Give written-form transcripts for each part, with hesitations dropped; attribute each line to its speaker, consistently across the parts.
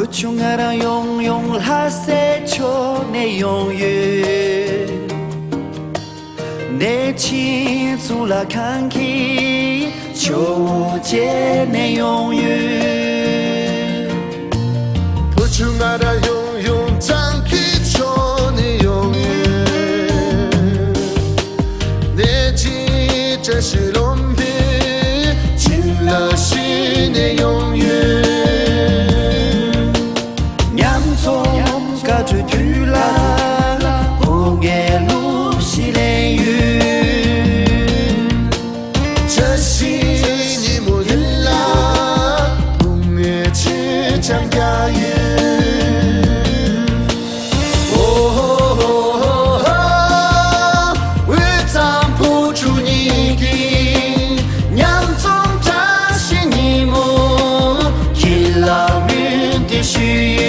Speaker 1: 穷爱让永永哈塞求你永远，你亲自来看起，求见你永远。
Speaker 2: 穷爱让永永张起求你永远，你亲真是龙皮，尽了心你永远。
Speaker 1: cả trời thứ la hồ nghe lúc xì lên yu
Speaker 2: 这心你莫人啦，不灭去讲家园。为咱付出你的娘中扎西你莫，一拉面的需要。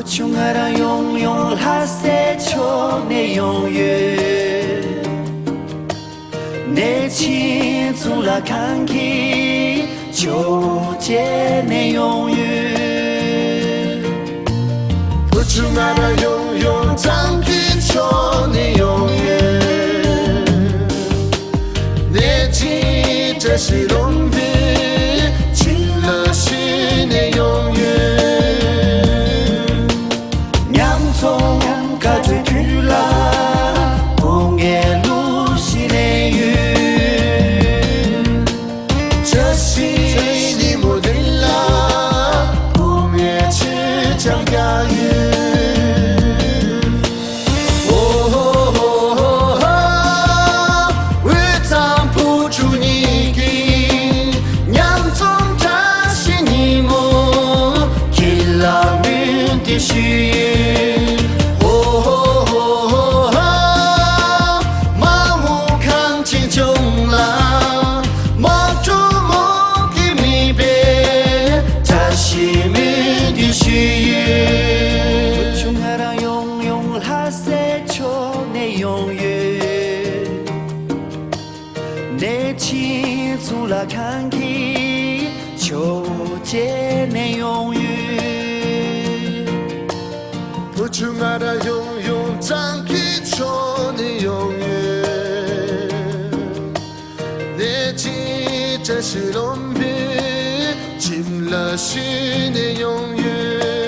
Speaker 1: 穷爱让永永哈塞求你永远，你亲自来看起，求见你永远。
Speaker 2: 穷爱让永永张起求你永远，你亲这是龙皮，尽了心你永远。
Speaker 1: cả trời thứ la hồ nghe lúc xì lên yu
Speaker 2: 这心你莫人啦，不灭去讲家园。为咱付出你的娘中扎西你莫，一拉面的需要。
Speaker 1: 穷爱让永永哈塞求你永远，你亲自来看起，求见你永远。
Speaker 2: 穷爱让永永张起求你永远，你亲真是龙皮，尽了心你永远。